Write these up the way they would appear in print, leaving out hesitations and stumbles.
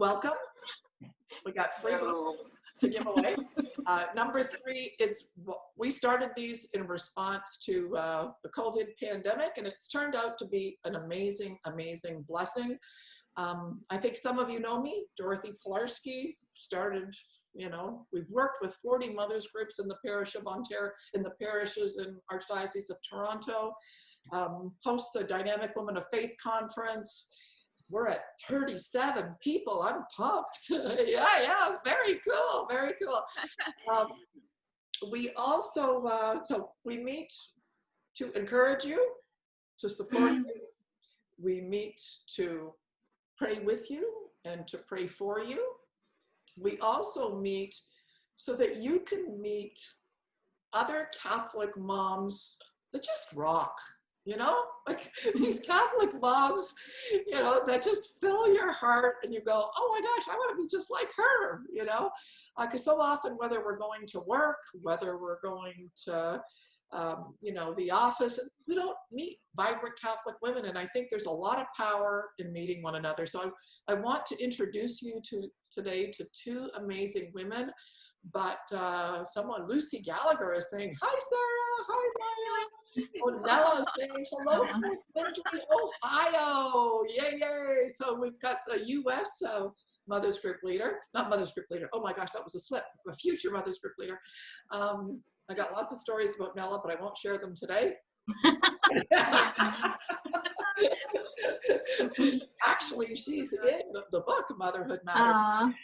welcome. We got 3 books to give away. Number 3 is, we started these in response to the COVID pandemic, and it's turned out to be an amazing, amazing blessing. I think some of you know me, Dorothy Polarski, started, we've worked with 40 mothers groups in the parish of Ontario, in the parishes in Archdiocese of Toronto, host the Dynamic Women of Faith Conference. We're at 37 people. I'm pumped. yeah, very cool, very cool. We also, so we meet to encourage you, to support you. We meet to pray with you and to pray for you. We also meet so that you can meet other Catholic moms that just rock, like these Catholic moms, that just fill your heart and you go, oh my gosh, I want to be just like her, because so often, whether we're going to work, whether we're going to, the office, we don't meet vibrant Catholic women. And I think there's a lot of power in meeting one another. So I want to introduce you today to 2 amazing women, but Lucy Gallagher is saying, hi, Sarah, hi, Maja. Oh, Nella is saying, hello, from Ohio, yay. So we've got a U.S. Mothers Group leader, not Mothers Group leader, oh my gosh, that was a slip, a future Mothers Group leader. I got lots of stories about Nella, but I won't share them today. Actually, she's in the book, Motherhood Matters.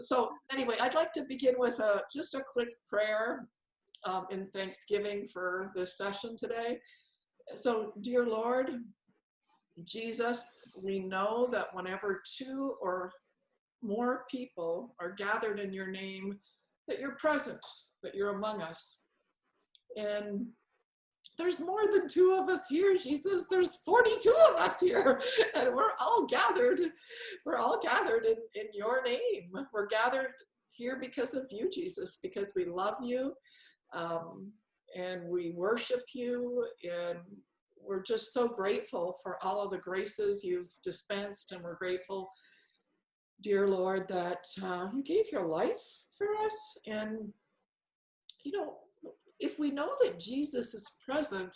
So anyway, I'd like to begin with just a quick prayer in thanksgiving for this session today. So, dear Lord, Jesus, we know that whenever 2 or more people are gathered in your name, that you're present, that you're among us. And there's more than 2 of us here, Jesus. There's 42 of us here, and we're all gathered. We're all gathered in your name. We're gathered here because of you, Jesus, because we love you, and we worship you, and we're just so grateful for all of the graces you've dispensed, and we're grateful, dear Lord, that you gave your life for us. And if we know that Jesus is present,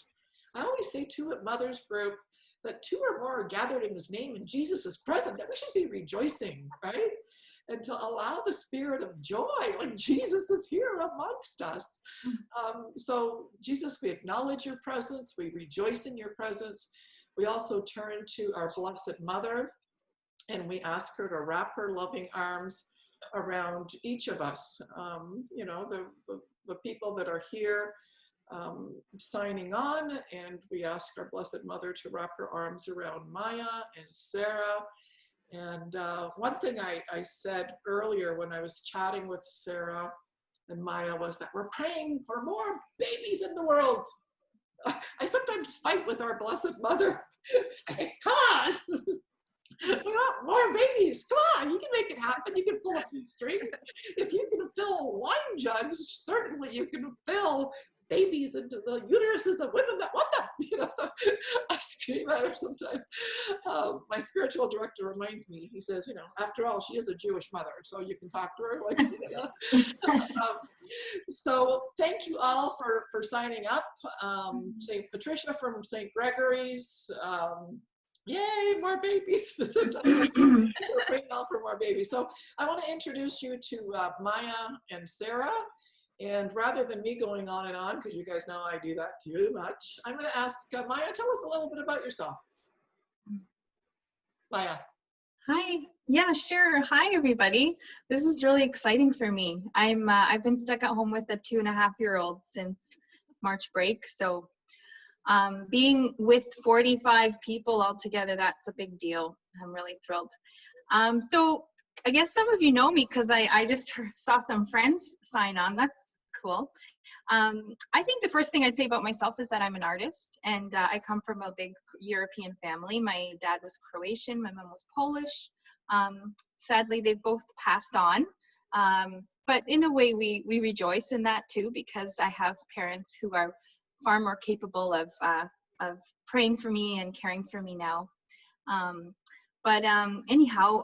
I always say too at Mother's Group that 2 or more are gathered in his name and Jesus is present, that we should be rejoicing, right? And to allow the spirit of joy, like Jesus is here amongst us. So Jesus, we acknowledge your presence, we rejoice in your presence. We also turn to our Blessed Mother and we ask her to wrap her loving arms around each of us, the people that are here signing on, and we ask our Blessed Mother to wrap her arms around Maja and Sarah. And one thing I said earlier when I was chatting with Sarah and Maja was that we're praying for more babies in the world. I sometimes fight with our Blessed Mother. I say, come on. We want more babies. Come on, you can make it happen. You can pull a few strings. If you can fill wine jugs, certainly you can fill babies into the uteruses of women that want them. So I scream at her sometimes. My spiritual director reminds me. He says, after all, she is a Jewish mother, so you can talk to her. So thank you all for signing up. St. Patricia from St. Gregory's. Yay, more babies. We're praying all for more babies. So I want to introduce you to Maja and Sarah. And rather than me going on and on, because you guys know I do that too much, I'm going to ask Maja, tell us a little bit about yourself. Maja. Hi. Yeah, sure. Hi, everybody. This is really exciting for me. I've been stuck at home with a 2.5-year-old since March break. So being with 45 people all together, that's a big deal. I'm really thrilled. So I guess some of you know me because I just saw some friends sign on. That's cool. I think the first thing I'd say about myself is that I'm an artist, and I come from a big European family. My dad was Croatian, my mom was Polish. Sadly, they've both passed on. But in a way, we rejoice in that too, because I have parents who are far more capable of praying for me and caring for me now. Anyhow,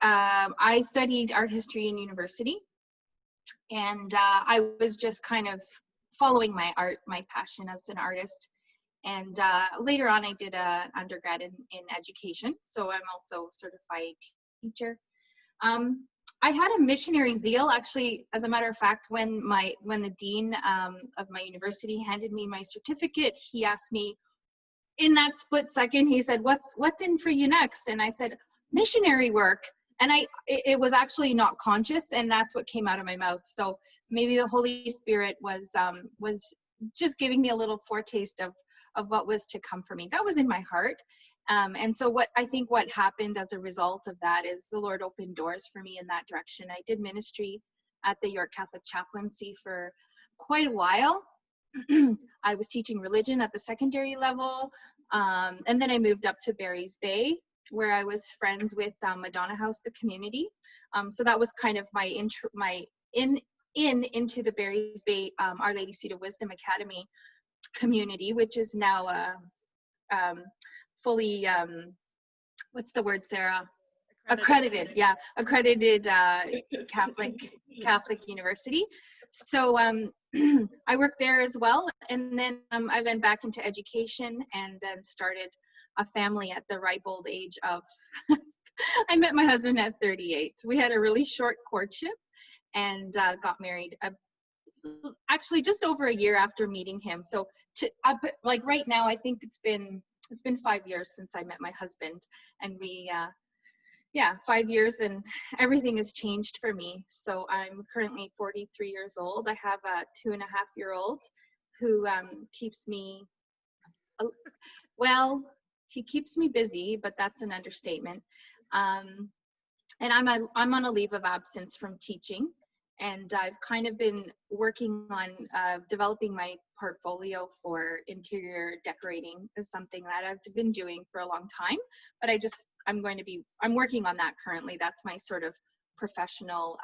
I studied art history in university, and I was just kind of following my art, my passion as an artist. And later on, I did an undergrad in education, so I'm also a certified teacher. I had a missionary zeal, actually. As a matter of fact, when the dean of my university handed me my certificate, he asked me in that split second. He said, "What's in for you next?" And I said, "Missionary work." And it was actually not conscious, and that's what came out of my mouth. So maybe the Holy Spirit was just giving me a little foretaste of what was to come for me. That was in my heart. And so what happened as a result of that is the Lord opened doors for me in that direction. I did ministry at the York Catholic Chaplaincy for quite a while. I was teaching religion at the secondary level. And then I moved up to Barry's Bay, where I was friends with Madonna House, the community. So that was kind of my into the Barry's Bay Our Lady Seat of Wisdom Academy community, which is now fully, what's the word, Sarah? Accredited, yeah, accredited Catholic university. So I worked there as well, and then I went back into education and then started a family at the ripe old age of I met my husband at 38. We had a really short courtship and got married actually just over a year after meeting him. So like right now, I think it's been 5 years since I met my husband, and we 5 years, and everything has changed for me. So I'm currently 43 years old. I have a 2.5-year-old who keeps me, well, he keeps me busy, but that's an understatement. And I'm on a leave of absence from teaching, and I've kind of been working on developing my portfolio for interior decorating. Is something that I've been doing for a long time, but I'm working on that currently. That's my sort of professional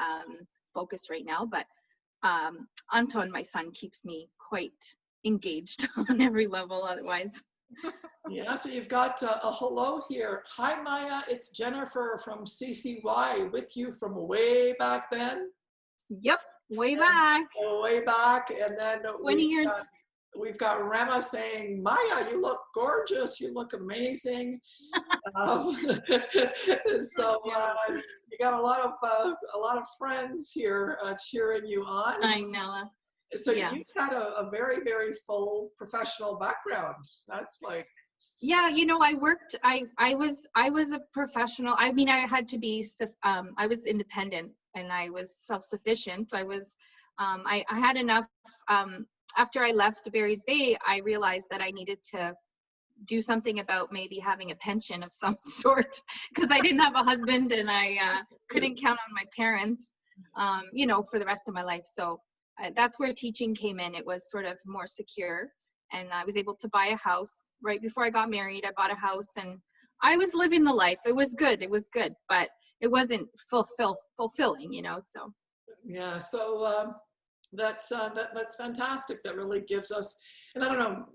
focus right now. But Anton, my son, keeps me quite engaged on every level otherwise. Yeah, so you've got a hello here. Hi, Maja. It's Jennifer from CCY with you from way back then. Yep, way back. Way back. And then 20 years. We've got Rema saying, Maja, you look gorgeous. You look amazing. So you got a lot of friends here cheering you on. I know. So yeah. You've had a very, very full professional background. That's like. Yeah, I worked, I was a professional. I mean, I had to be, I was independent and I was self-sufficient. I had enough, after I left Barry's Bay, I realized that I needed to do something about maybe having a pension of some sort, because I didn't have a husband and I couldn't count on my parents, for the rest of my life. So that's where teaching came in. It was sort of more secure. And I was able to buy a house right before I got married. I bought a house and I was living the life. It was good, but it wasn't fulfilling, so. Yeah, so that's fantastic. That really gives us, and I don't know,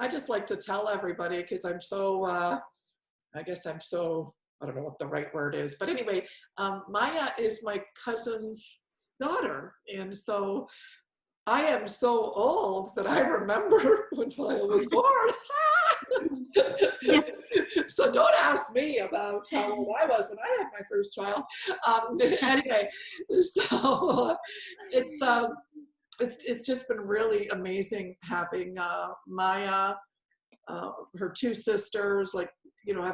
I just like to tell everybody, because I'm so, I don't know what the right word is, but anyway, Maja is my cousin's daughter. And so I am so old that I remember when Maja was born. So don't ask me about how old I was when I had my first child. Anyway, so it's just been really amazing having Maja, her two sisters, like,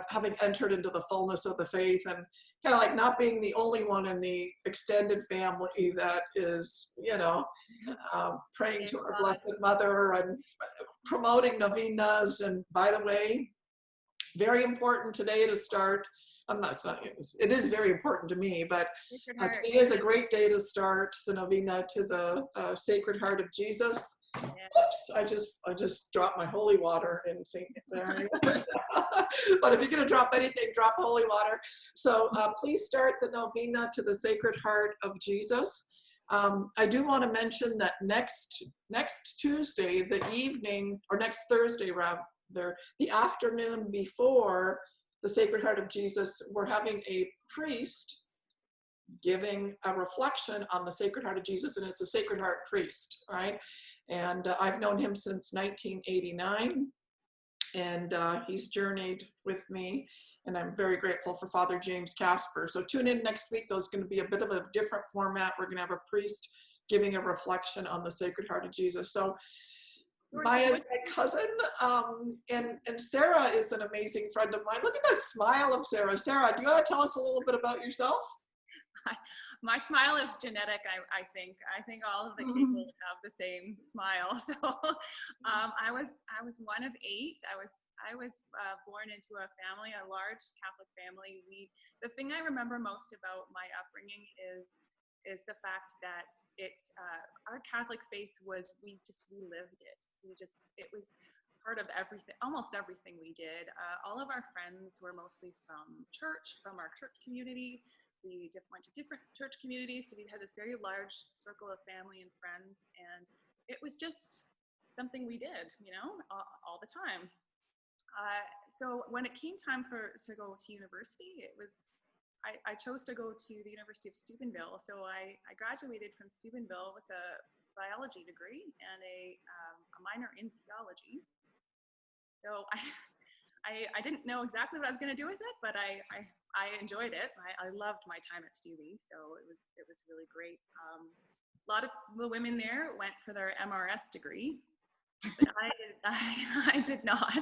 having entered into the fullness of the faith, and kind of like not being the only one in the extended family that is, praying to our Blessed Mother and promoting novenas. And by the way, very important today to start. It is very important to me, but today is a great day to start the novena to the Sacred Heart of Jesus. Yeah. Oops, I just dropped my holy water in St. Mary. But if you're going to drop anything, drop holy water. So please start the novena to the Sacred Heart of Jesus. I do want to mention that next Tuesday, the evening, or next Thursday rather, the afternoon before the Sacred Heart of Jesus, we're having a priest giving a reflection on the Sacred Heart of Jesus, and it's a Sacred Heart priest, right? And I've known him since 1989, and he's journeyed with me, and I'm very grateful for Father James Casper. So tune in next week. There's going to be a bit of a different format. We're going to have a priest giving a reflection on the Sacred Heart of Jesus. So Maja is my cousin, and Sarah is an amazing friend of mine. Look at that smile of Sarah. Sarah, do you want to tell us a little bit about yourself? My smile is genetic, I think. I think all of the people have the same smile. So I was one of 8. I was born into a family, a large Catholic family. The thing I remember most about my upbringing is the fact that our Catholic faith was, we lived it. It was part of everything, almost everything we did. All of our friends were mostly from our church community. We went to different church communities, so we had this very large circle of family and friends, and it was just something we did, all the time. So when it came time to go to university, I chose to go to the University of Steubenville. So I graduated from Steubenville with a biology degree and a minor in theology. So I didn't know exactly what I was going to do with it, but I enjoyed it. I loved my time at Stevie, so it was really great. A lot of the women there went for their MRS degree, but I did not.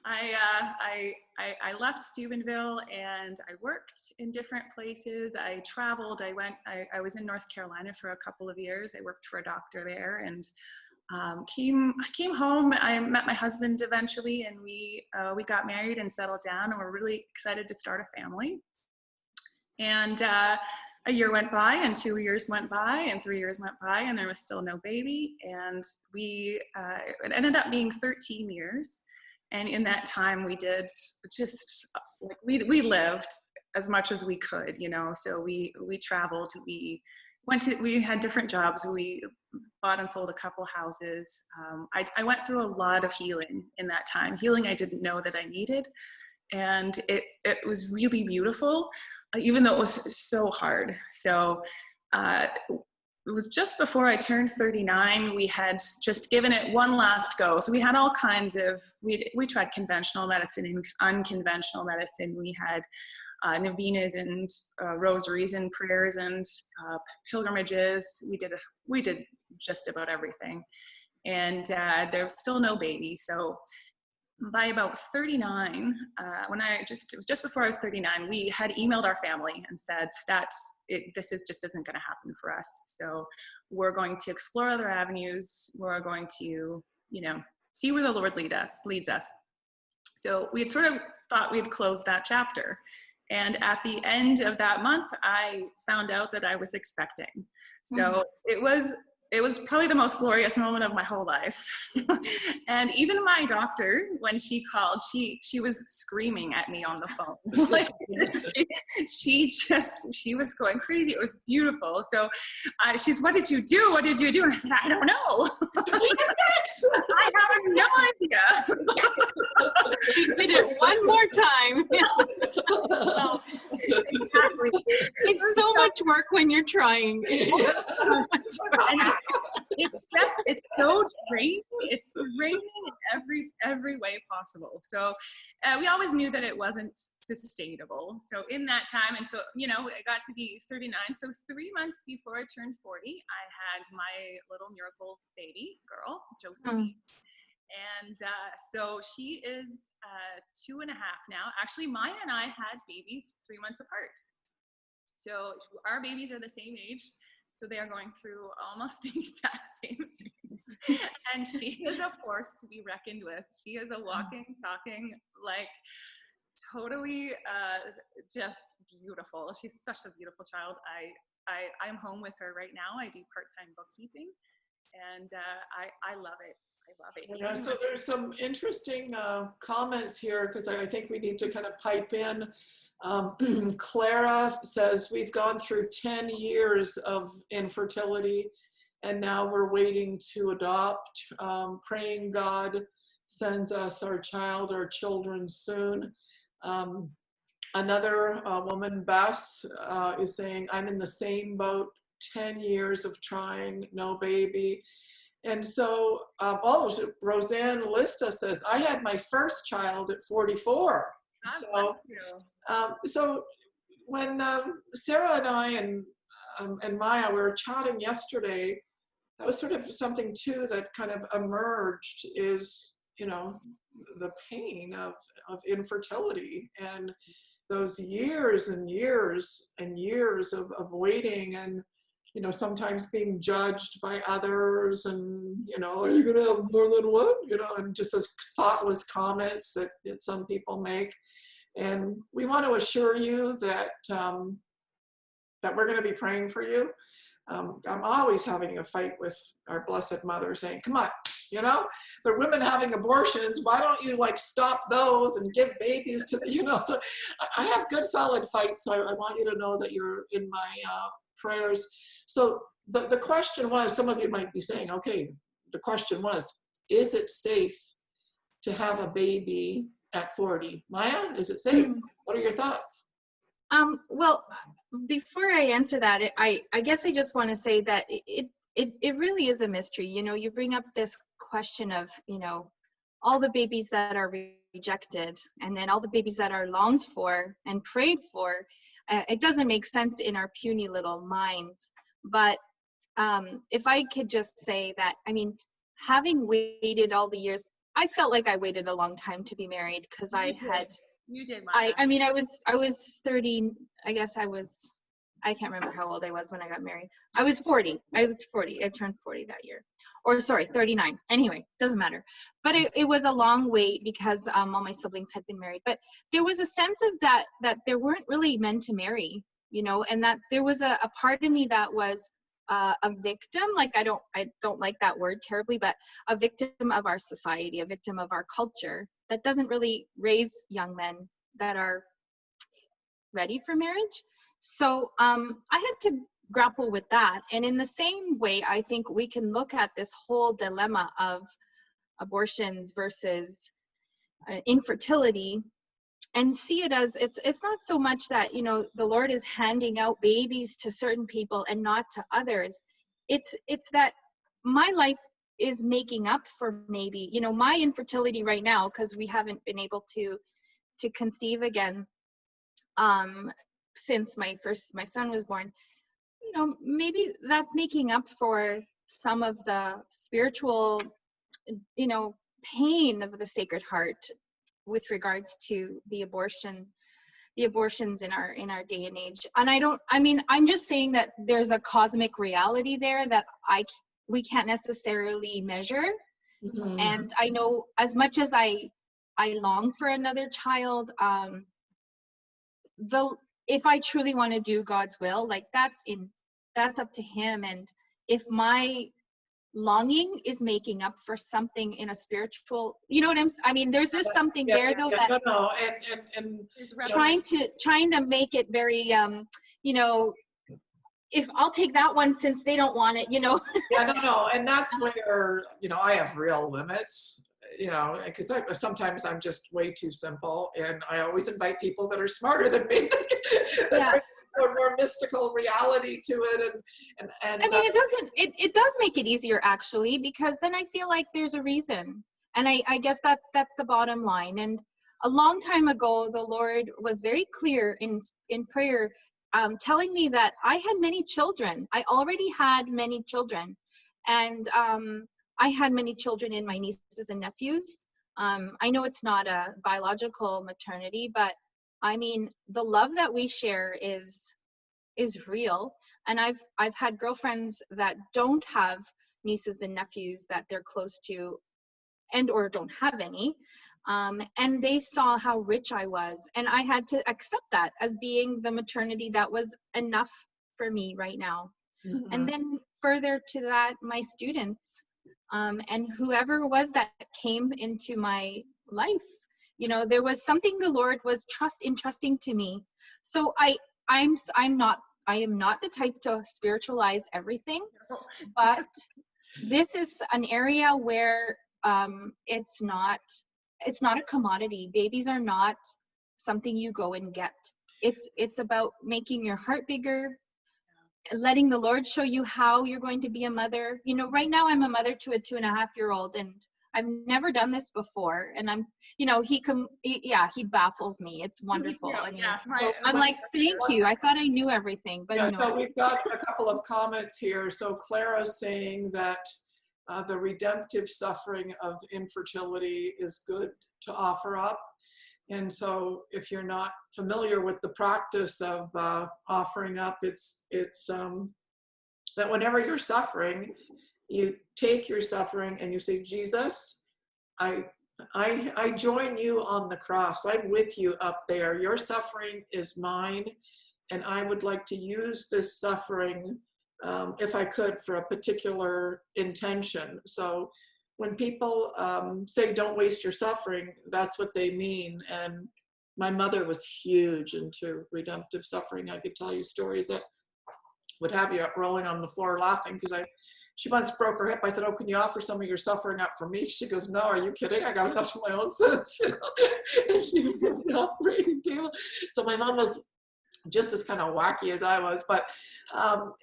I left Steubenville and I worked in different places. I traveled. I was in North Carolina for a couple of years. I worked for a doctor there, and came home. I met my husband eventually, and we got married and settled down, and we're really excited to start a family. And a year went by, and 2 years went by, and 3 years went by, and there was still no baby. And it ended up being 13 years. And in that time, we did just like we lived as much as we could, So we traveled. We had different jobs. We bought and sold a couple houses. I went through a lot of healing in that time, healing I didn't know that I needed. And it was really beautiful, even though it was so hard. So it was just before I turned 39. We had just given it one last go. So we had all kinds of, we tried conventional medicine and unconventional medicine. We had novenas and rosaries and prayers and pilgrimages. We did just about everything, and there was still no baby. So by about 39, it was just before I was 39, we had emailed our family and said this just isn't going to happen for us. So we're going to explore other avenues. We're going to see where the Lord leads us. So we had sort of thought we'd close that chapter. And at the end of that month, I found out that I was expecting. So it was probably the most glorious moment of my whole life. And even my doctor, when she called, she was screaming at me on the phone. Like she was going crazy. It was beautiful. So she's, what did you do? What did you do? And I said, I don't know. I have no idea. She did it one more time. So, exactly. It's so much work when you're trying. It's so draining. It's draining in every way possible. So we always knew that it wasn't sustainable. So in that time, and so it got to be 39. So 3 months before I turned 40, I had my little miracle baby girl, Josephine. And so she is 2.5 now. Actually, Maja and I had babies 3 months apart. So our babies are the same age. So they are going through almost the exact same thing. And she is a force to be reckoned with. She is a walking, talking, like totally just beautiful. She's such a beautiful child. I'm home with her right now. I do part-time bookkeeping, and I love it. I love it. Yeah, so there's some interesting comments here, because I think we need to kind of pipe in. Clara says, we've gone through 10 years of infertility, and now we're waiting to adopt, praying God sends us our children soon. Another woman, Bess, is saying, I'm in the same boat, 10 years of trying, no baby. And so, Roseanne Lista says, I had my first child at 44. So when Sarah and I and Maja, we were chatting yesterday, that was sort of something too that kind of emerged is, you know, the pain of infertility and those years and years and years of waiting and, you know, sometimes being judged by others and, you know, are you going to have more than one? You know, and just those thoughtless comments that some people make. And we want to assure you that, that we're going to be praying for you. I'm always having a fight with our Blessed Mother saying, come on, you know, there are women having abortions. Why don't you like stop those and give babies to the, you know, so I have good solid fights. So I want you to know that you're in my prayers. So the question was, some of you might be saying, okay, the question was, is it safe to have a baby at 40? Maja, is it safe? What are your thoughts? Well, before I answer that, I guess I just want to say that it really is a mystery. You know, you bring up this question of, you know, all the babies that are rejected and then all the babies that are longed for and prayed for. It doesn't make sense in our puny little minds. But if I could just say that, I mean, having waited all the years, I felt like I waited a long time to be married because You did, Maja. I mean, I was 30, I guess I can't remember how old I was when I got married. I was 40. I turned 40 that year. Or sorry, 39. Anyway, doesn't matter. But it was a long wait because all my siblings had been married. But there was a sense of that there weren't really men to marry, you know, and that there was a part of me that was a victim. Like I don't like that word terribly, but a victim of our society, a victim of our culture that doesn't really raise young men that are ready for marriage. So I had to grapple with that. And in the same way, I think we can look at this whole dilemma of abortions versus infertility and see it as it's not so much that, you know, the Lord is handing out babies to certain people and not to others. It's that my life is making up for maybe, you know, my infertility right now, because we haven't been able to conceive again since my son was born. You know, maybe that's making up for some of the spiritual, you know, pain of the Sacred Heart with regards to the abortions in our day and age. And I'm just saying that there's a cosmic reality there that we can't necessarily measure. Mm-hmm. And I know as much as I long for another child, if I truly want to do God's will, like that's up to Him. And if my longing is making up for something in a spiritual, you know what I mean, there's just something there though that no. And trying to make it very you know, if I'll take that one since they don't want it, you know. No, and that's where, you know, I have real limits, you know, because sometimes I'm just way too simple, and I always invite people that are smarter than me that bring more mystical reality to it. And I mean, it does make it easier actually, because then I feel like there's a reason, and I guess that's the bottom line. And a long time ago, the Lord was very clear in prayer, telling me that I had many children. I already had many children, and I had many children in my nieces and nephews. I know it's not a biological maternity, but I mean, the love that we share is real. And I've had girlfriends that don't have nieces and nephews that they're close to, and or don't have any. And they saw how rich I was, and I had to accept that as being the maternity that was enough for me right now. Mm-hmm. And then further to that, my students, and whoever was that came into my life, you know, there was something the Lord was entrusting to me. So I am not the type to spiritualize everything, but this is an area where it's not a commodity. Babies are not something you go and get. It's about making your heart bigger, letting the Lord show you how you're going to be a mother. You know, right now I'm a mother to a 2.5-year-old, and I've never done this before. And I'm, you know, he baffles me. It's wonderful. I mean, I'm like, thank you. I thought I knew everything, but yeah, no. so we've got a couple of comments here. So Clara's saying that the redemptive suffering of infertility is good to offer up. And so if you're not familiar with the practice of offering up, it's that whenever you're suffering, you take your suffering and you say, Jesus, I join you on the cross. I'm with you up there. Your suffering is mine. And I would like to use this suffering, if I could, for a particular intention. So when people say, don't waste your suffering, that's what they mean. And my mother was huge into redemptive suffering. I could tell you stories that would have you rolling on the floor laughing, because she once broke her hip. I said, oh, can you offer some of your suffering up for me? She goes, no, are you kidding? I got enough of my own sins. You know? And she was at the operating table. So my mom was just as kind of wacky as I was. But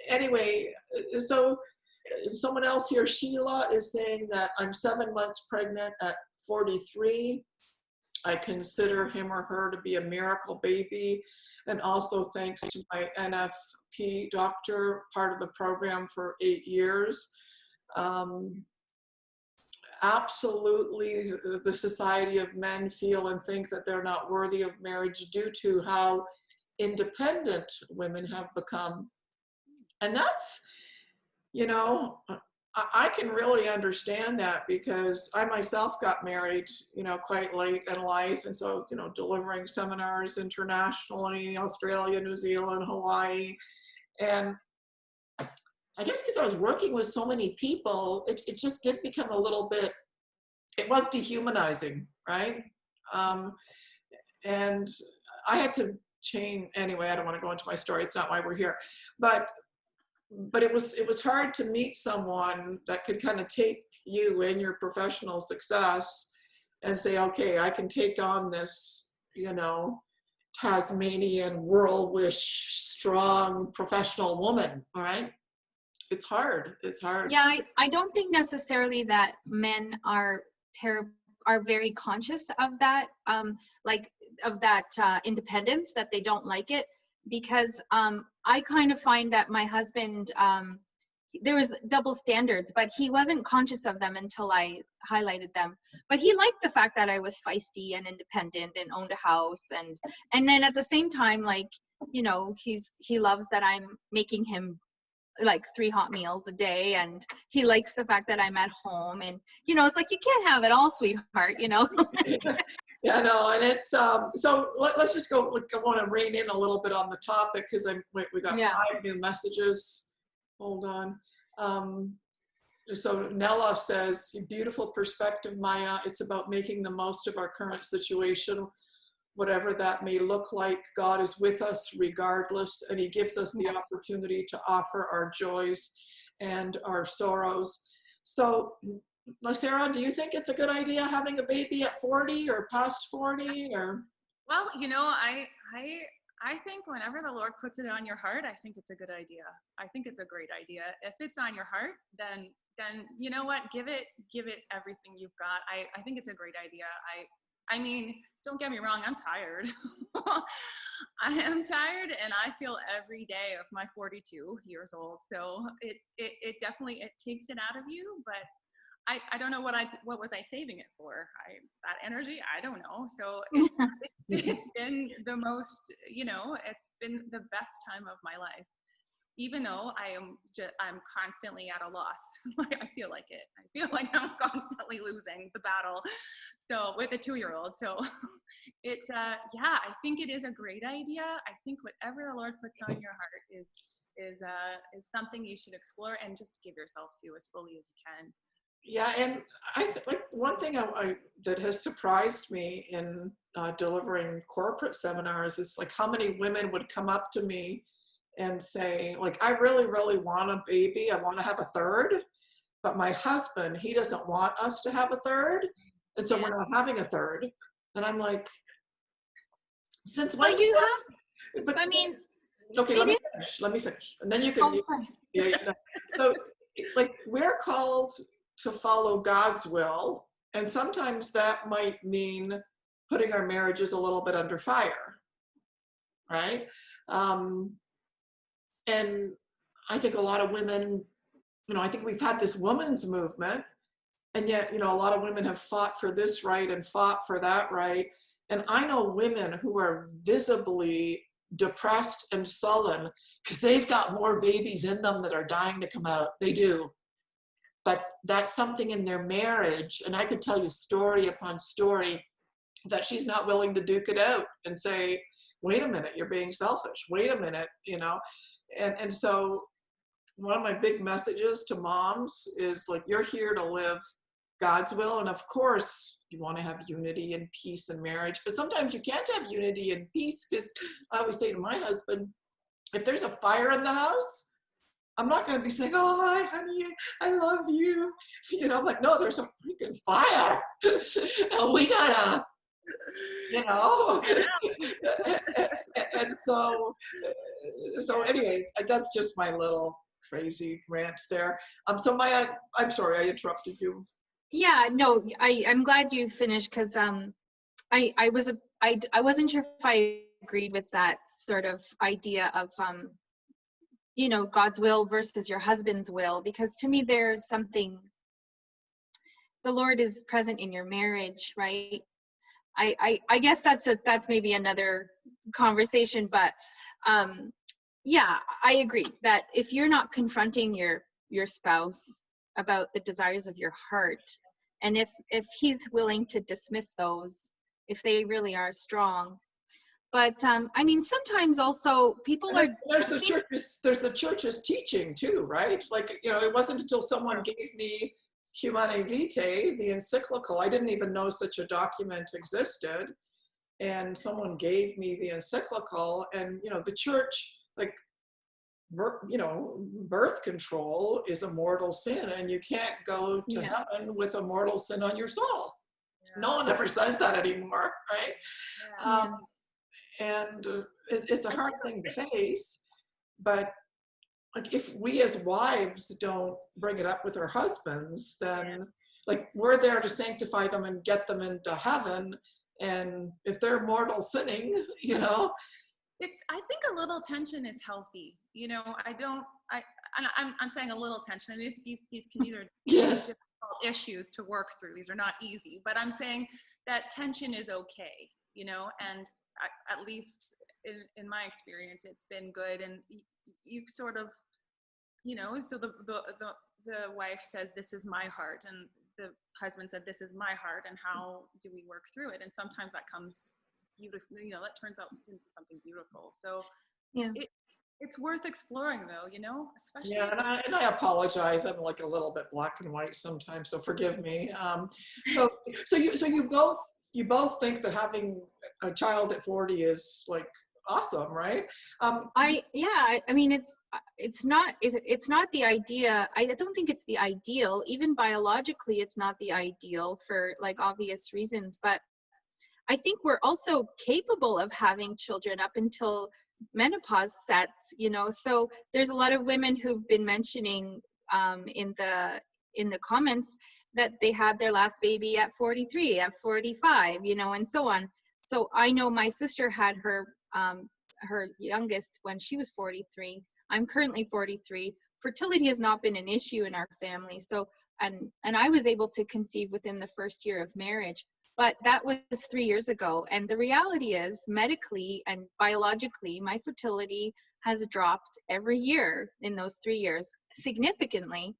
anyway, so someone else here, Sheila, is saying that I'm 7 months pregnant at 43. I consider him or her to be a miracle baby. And also thanks to my NFP doctor, part of the program for 8 years. Absolutely, the Society of Men feel and think that they're not worthy of marriage due to how independent women have become. And that's, you know, I can really understand that, because I myself got married, you know, quite late in life. And so I was, you know, delivering seminars internationally, Australia, New Zealand, Hawaii. And I guess because I was working with so many people, it just did become a little bit, it was dehumanizing, right? And I had to change, anyway, I don't want to go into my story. It's not why we're here. But it was hard to meet someone that could kind of take you in your professional success and say, okay, I can take on this, you know, Tasmanian, worldwish, strong professional woman. All right. It's hard. It's hard. Yeah, I don't think necessarily that men are very conscious of that, independence, that they don't like it, because I kind of find that my husband, there was double standards, but he wasn't conscious of them until I highlighted them. But he liked the fact that I was feisty and independent and owned a house, and then at the same time, like, you know, he loves that I'm making him like 3 hot meals a day, and he likes the fact that I'm at home, and, you know, it's like, you can't have it all, sweetheart, you know. Yeah, no, and it's so let's just go. I want to rein in a little bit on the topic, because we got 5 new messages. Hold on. So Nella says, beautiful perspective, Maja. It's about making the most of our current situation, whatever that may look like. God is with us regardless, and he gives us the opportunity to offer our joys and our sorrows. So Sarah, do you think it's a good idea having a baby at 40 or past 40, or? Well, you know, I think whenever the Lord puts it on your heart, I think it's a good idea. I think it's a great idea. If it's on your heart, then you know what, give it everything you've got. I think it's a great idea. I mean, don't get me wrong, I'm tired. I am tired, and I feel every day of my 42 years old. So it definitely, it takes it out of you, but I don't know what was I saving it for? That energy, I don't know. So it's been the most, you know, it's been the best time of my life, even though I'm constantly at a loss. I feel like it. I feel like I'm constantly losing the battle. So with a 2-year-old, so I think it is a great idea. I think whatever the Lord puts on your heart is something you should explore and just give yourself to as fully as you can. Yeah, and like one thing that has surprised me in delivering corporate seminars is like how many women would come up to me and say, like, I really, really want a baby. I want to have a third, but my husband, he doesn't want us to have a third, and so we're not having a third. And I'm like, Since Well, when? you have, But I mean, okay, it is. let me finish, and then you can. Oh, sorry. Yeah, yeah, no. So, like, we're called to follow God's will, and sometimes that might mean putting our marriages a little bit under fire, right? Um, and I think a lot of women, I think we've had this women's movement, and yet, a lot of women have fought for this right and fought for that right. And I know women who are visibly depressed and sullen because they've got more babies in them that are dying to come out. They do. But that's something in their marriage. And I could tell you story upon story that she's not willing to duke it out and say, wait a minute, you're being selfish. Wait a minute, And so one of my big messages to moms is like, you're here to live God's will. And of course, you want to have unity and peace in marriage, but sometimes you can't have unity and peace because I always say to my husband, if there's a fire in the house, I'm not going to be saying, oh, hi, honey, I love you. I'm like, no, there's a freaking fire. And we gotta, and so anyway, that's just my little crazy rant there. So Maja, I'm sorry, I interrupted you. Yeah, no, I'm glad you finished because I wasn't sure if I agreed with that sort of idea of God's will versus your husband's will, because to me there's something, the Lord is present in your marriage, right? I guess that's maybe another conversation, but yeah, I agree that if you're not confronting your spouse about the desires of your heart, and if he's willing to dismiss those if they really are strong. But I mean, sometimes also people are. There's the church's teaching too, right? Like, it wasn't until someone gave me Humanae Vitae, the encyclical. I didn't even know such a document existed, and someone gave me the encyclical. And the church, like, birth control is a mortal sin, and you can't go to heaven with a mortal sin on your soul. Yeah. No one ever says that anymore, right? Yeah. And it's a hard thing to face, but like, if we as wives don't bring it up with our husbands, then like, we're there to sanctify them and get them into heaven. And if they're mortal sinning, I think a little tension is healthy. I'm saying a little tension. These can either be difficult issues to work through. These are not easy, but I'm saying that tension is okay, and at least in my experience, it's been good. And you sort of, so the wife says, this is my heart, and the husband said, this is my heart, and how do we work through it? And sometimes that comes beautiful, that turns out into something beautiful. So it's worth exploring though, especially. Yeah, and I apologize. I'm like a little bit black and white sometimes, so forgive me. So you both think that having a child at 40 is like awesome, right? I mean, it's not the idea. I don't think it's the ideal. Even biologically, it's not the ideal for like obvious reasons, but I think we're also capable of having children up until menopause sets, so there's a lot of women who've been mentioning in the comments that they had their last baby at 43, at 45, and so on. So I know my sister had her youngest when she was 43. I'm currently 43. Fertility has not been an issue in our family. So, and I was able to conceive within the first year of marriage. But that was 3 years ago. And the reality is, medically and biologically, my fertility has dropped every year in those 3 years, significantly.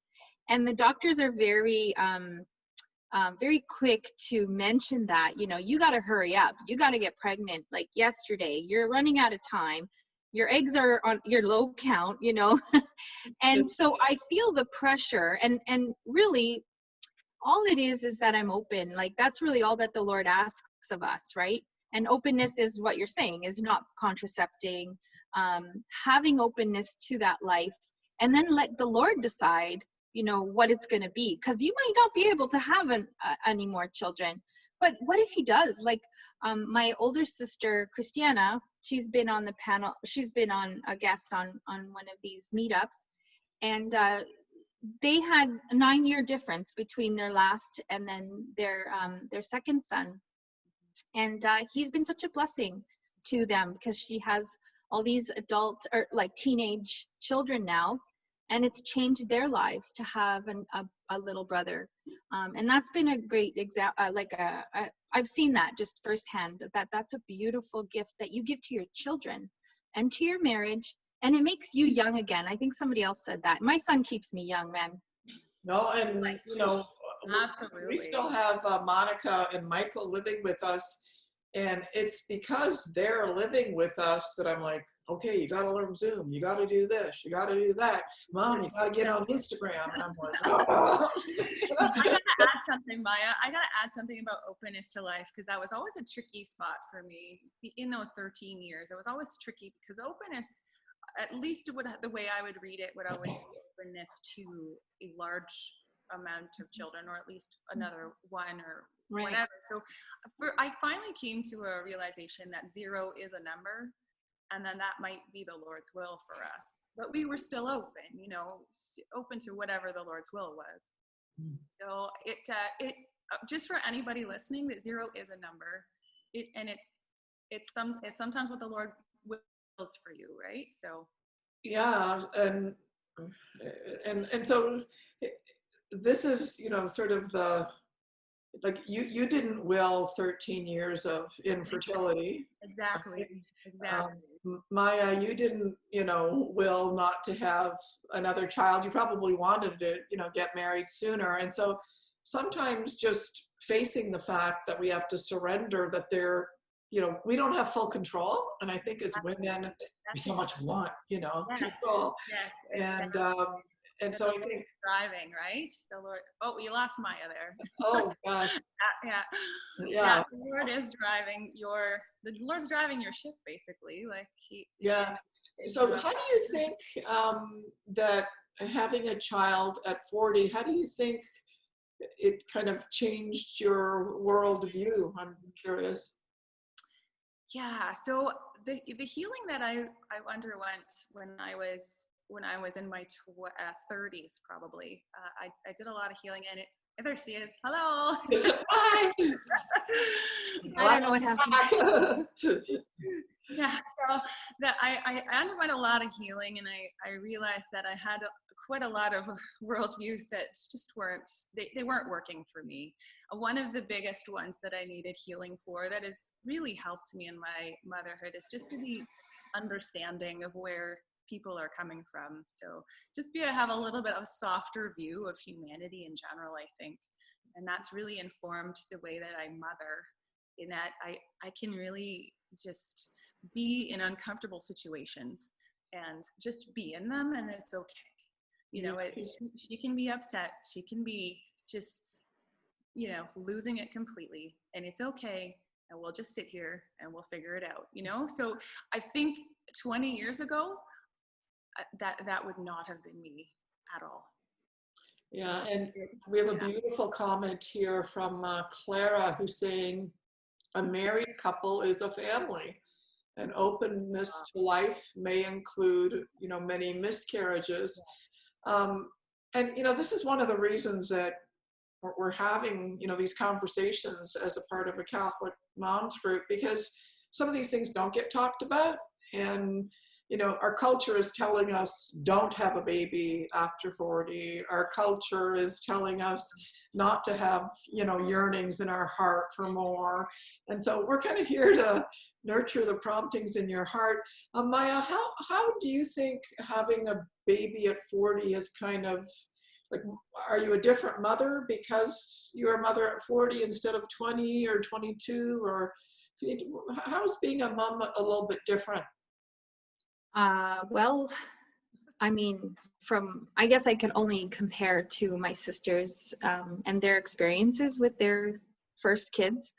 And the doctors are very, very quick to mention that, you got to hurry up. You got to get pregnant like yesterday. You're running out of time. Your eggs are on your low count, And so I feel the pressure. And really, all it is that I'm open. Like, that's really all that the Lord asks of us, right? And openness is what you're saying, is not contracepting, having openness to that life, and then let the Lord decide, what it's going to be. Because you might not be able to have any more children, but what if he does? Like, my older sister, Christiana, she's been on the panel. She's been on a guest on one of these meetups, and they had a 9-year difference between their last and then their second son. And he's been such a blessing to them because she has all these adult or like teenage children now, and it's changed their lives to have a little brother. And that's been a great example. I've seen that just firsthand, that's a beautiful gift that you give to your children and to your marriage, and it makes you young again. I think somebody else said that. My son keeps me young, man. No, and you know, Absolutely. we still have Monica and Michael living with us, and it's because they're living with us that I'm like, okay, you got to learn Zoom, you got to do this, you got to do that, Mom, you got to get on Instagram, and I'm like, oh. I gotta add something, Maja. I gotta add something about openness to life, because that was always a tricky spot for me in those 13 years. It was always tricky because openness, at least the way I would read it, would always be openness to a large amount of children, or at least another one or whatever. So I finally came to a realization that 0 is a number, and then that might be the Lord's will for us. But we were still open, you know, open to whatever the Lord's will was. So it just for anybody listening, that 0 is a number, and it's sometimes what the Lord wills for you, right? So Yeah, and so this is, you know, sort of the, like, you didn't will 13 years of infertility. exactly. Maja, you didn't, you know, will not to have another child. You probably wanted to, you know, get married sooner. And so sometimes just facing the fact that we have to surrender that they're, you know, we don't have full control. And I think as women, we so much want, you know, control. Yes, exactly. And so I think driving, right? The Lord. Oh, you lost Maja there. Oh gosh. Yeah. The Lord is driving the Lord's driving your ship, basically. Like he. Yeah. So how do you think that having a child at 40, how do you think it kind of changed your worldview? I'm curious. Yeah. So the healing that I underwent when I was in my 30s, probably. I did a lot of healing, and there she is. Hello. Hi. I don't know what happened. Yeah, so that I underwent a lot of healing, and I realized that I had quite a lot of worldviews that just they weren't working for me. One of the biggest ones that I needed healing for, that has really helped me in my motherhood, is just to be understanding of where people are coming from. So just have a little bit of a softer view of humanity in general, I think. And that's really informed the way that I mother, in that I can really just be in uncomfortable situations and just be in them, and it's okay. You know, she can be upset. She can be just, you know, losing it completely, and it's okay. And we'll just sit here and we'll figure it out, you know? So I think 20 years ago, that would not have been me at all. Yeah, and we have a beautiful comment here from Clara, who's saying, a married couple is a family. And openness to life may include, you know, many miscarriages. And, you know, this is one of the reasons that we're having, you know, these conversations as a part of a Catholic moms group, because some of these things don't get talked about. And, you know, our culture is telling us don't have a baby after 40. Our culture is telling us not to have, you know, yearnings in our heart for more. And so we're kind of here to nurture the promptings in your heart. Maja, how do you think having a baby at 40 is kind of, like, are you a different mother because you're a mother at 40 instead of 20 or 22? Or how is being a mom a little bit different? Well, I mean, I guess I can only compare to my sisters and their experiences with their first kids.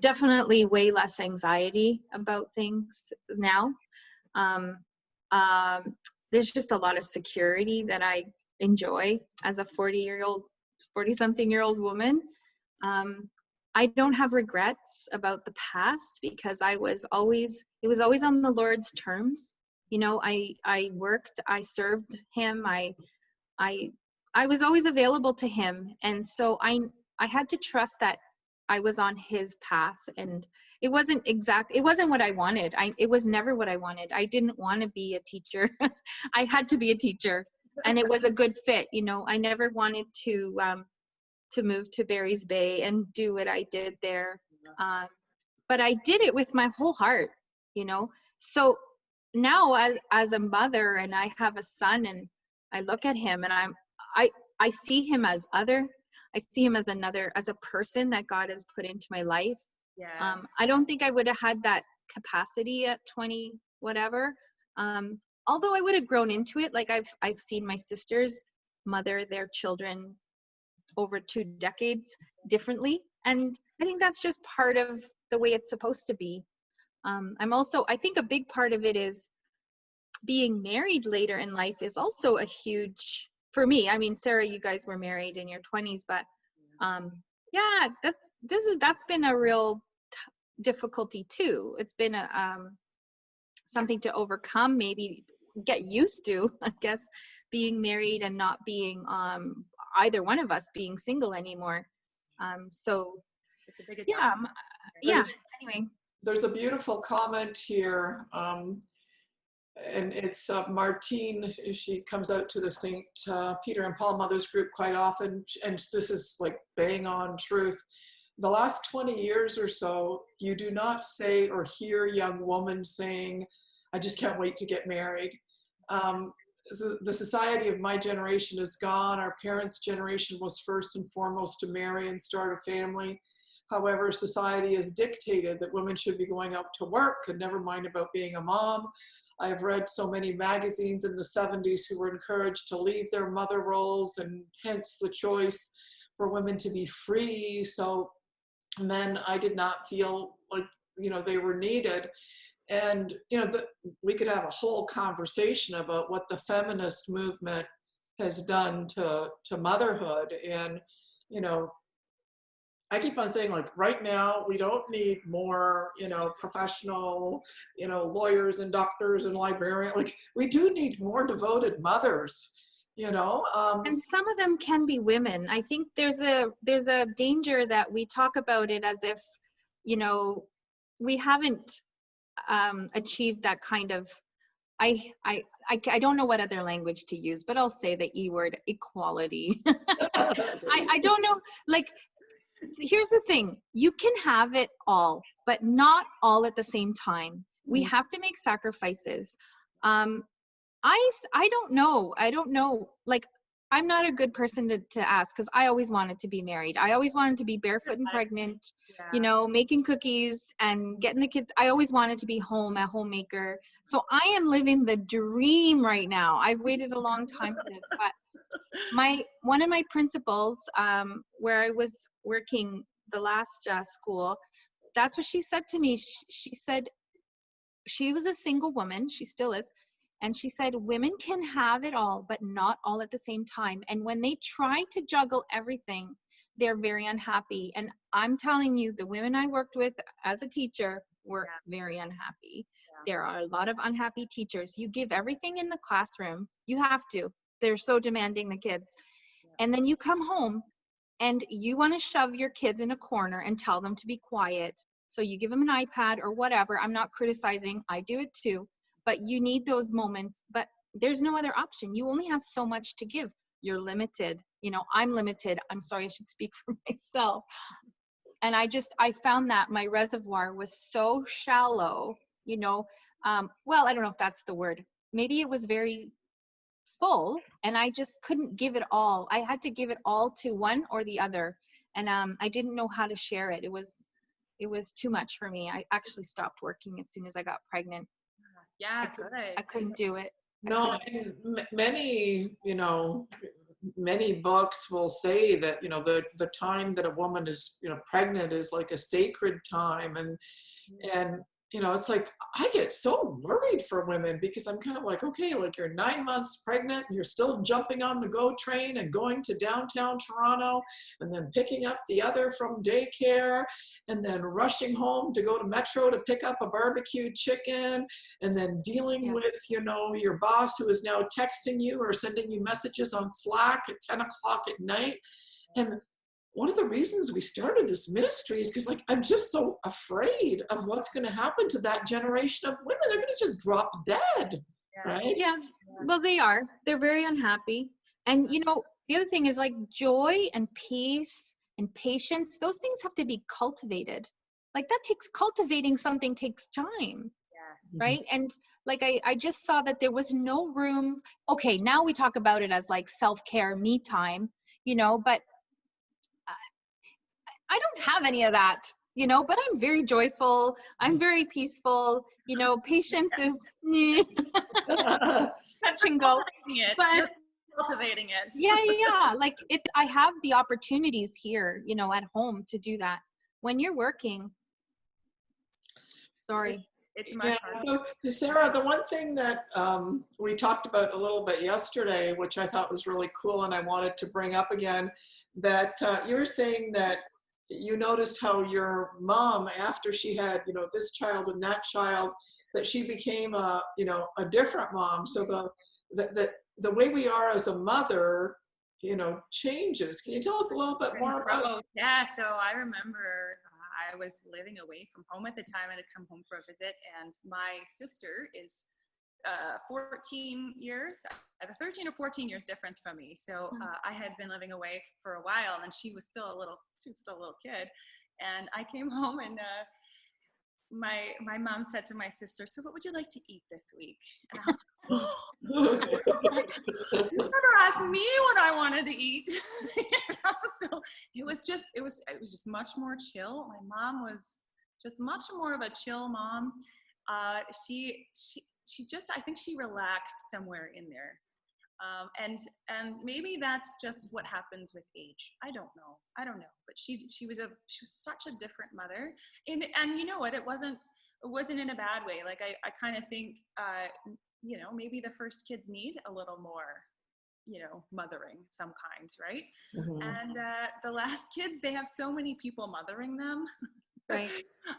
Definitely way less anxiety about things now. There's just a lot of security that I enjoy as a 40-something-year-old woman. I don't have regrets about the past because it was always on the Lord's terms. You know, I worked, I served him, I was always available to him. And so I had to trust that I was on his path, and it wasn't what I wanted. It was never what I wanted. I didn't want to be a teacher. I had to be a teacher, and it was a good fit. You know, I never wanted to move to Barry's Bay and do what I did there. But I did it with my whole heart, you know. So now as a mother, and I have a son, and I look at him, and I see him as other. I see him as a person that God has put into my life. Yes. I don't think I would have had that capacity at 20 whatever. Although I would have grown into it. Like I've seen my sisters mother their children over 2 decades differently, and I think that's just part of the way it's supposed to be. I think a big part of it is being married later in life is also a huge, for me. I mean, Sarah, you guys were married in your 20s, but yeah, that's been a real difficulty too. It's been something to overcome, maybe get used to, I guess, being married and not being either one of us being single anymore. So it's a big adjustment. Anyway, there's a beautiful comment here, and it's Martine. She comes out to the St. Peter and Paul Mothers group quite often, and this is like bang on truth. The last 20 years or so, you do not say or hear young women saying, I just can't wait to get married. The society of my generation is gone. Our parents' generation was first and foremost to marry and start a family. However, society has dictated that women should be going out to work and never mind about being a mom. I've read so many magazines in the 70s who were encouraged to leave their mother roles, and hence the choice for women to be free. So men, I did not feel like, you know, they were needed. And, you know, we could have a whole conversation about what the feminist movement has done to motherhood. And, you know, I keep on saying, like, right now, we don't need more, you know, professional, you know, lawyers and doctors and librarians. Like, we do need more devoted mothers, you know. And some of them can be women. I think there's a danger that we talk about it as if, you know, we haven't achieved that kind of, I don't know what other language to use, but I'll say the E word, equality. I don't know, like, here's the thing, you can have it all, but not all at the same time. We have to make sacrifices. I don't know, like, I'm not a good person to ask, because I always wanted to be married. I always wanted to be barefoot and pregnant, you know, making cookies and getting the kids. I always wanted to be home, a homemaker. So I am living the dream right now. I've waited a long time for this, but one of my principals, where I was working the last school, that's what she said to me. She said, she was a single woman, she still is, and she said, women can have it all, but not all at the same time. And when they try to juggle everything, they're very unhappy. And I'm telling you, the women I worked with as a teacher were very unhappy. There are a lot of unhappy teachers. You give everything in the classroom. You have to. They're so demanding, the kids. And then you come home and you want to shove your kids in a corner and tell them to be quiet. So you give them an iPad or whatever. I'm not criticizing. I do it too. But you need those moments. But there's no other option. You only have so much to give. You're limited. You know, I'm limited. I'm sorry, I should speak for myself. And I found that my reservoir was so shallow, you know. Well, I don't know if that's the word. Maybe it was very full, and I just couldn't give it all. I had to give it all to one or the other. And I didn't know how to share it. It was too much for me. I actually stopped working as soon as I got pregnant. Yeah, I couldn't do it. No, many, you know, many books will say that, you know, the time that a woman is, you know, pregnant is like a sacred time. And you know, it's like, I get so worried for women because I'm kind of like, okay, like you're 9 months pregnant and you're still jumping on the GO train and going to downtown Toronto and then picking up the other from daycare and then rushing home to go to Metro to pick up a barbecued chicken and then dealing with, you know, your boss who is now texting you or sending you messages on Slack at 10 o'clock at night. And one of the reasons we started this ministry is because, like, I'm just so afraid of what's going to happen to that generation of women. They're going to just drop dead, right? Yeah, well, they are. They're very unhappy. And, you know, the other thing is like joy and peace and patience, those things have to be cultivated. Like that takes, cultivating something takes time, right? And like, I just saw that there was no room. Okay, now we talk about it as like self-care, me time, you know, but I don't have any of that, you know, but I'm very joyful. I'm very peaceful. You know, patience is touch and go. But you're cultivating it. yeah. Like it's, I have the opportunities here, you know, at home to do that. When you're working, sorry. It's much harder. So, Sarah, the one thing that we talked about a little bit yesterday, which I thought was really cool and I wanted to bring up again, that you were saying that you noticed how your mom, after she had, you know, this child and that child, that she became a, you know, a different mom. So the way we are as a mother, you know, changes. Can you tell us a little bit more about? Yeah, so I remember I was living away from home at the time. I had come home for a visit, and my sister is 14 years, I have a 13 or 14 years difference from me. So I had been living away for a while, and she was still a little kid. And I came home, and my mom said to my sister, "So what would you like to eat this week?" And I was like, "You never asked me what I wanted to eat." You know? So it was just much more chill. My mom was just much more of a chill mom. She just, I think she relaxed somewhere in there. And maybe that's just what happens with age. I don't know. But she was such a different mother. And you know what? It wasn't in a bad way. Like I kind of think, you know, maybe the first kids need a little more, you know, mothering of some kind, right? Mm-hmm. And the last kids, they have so many people mothering them. Right.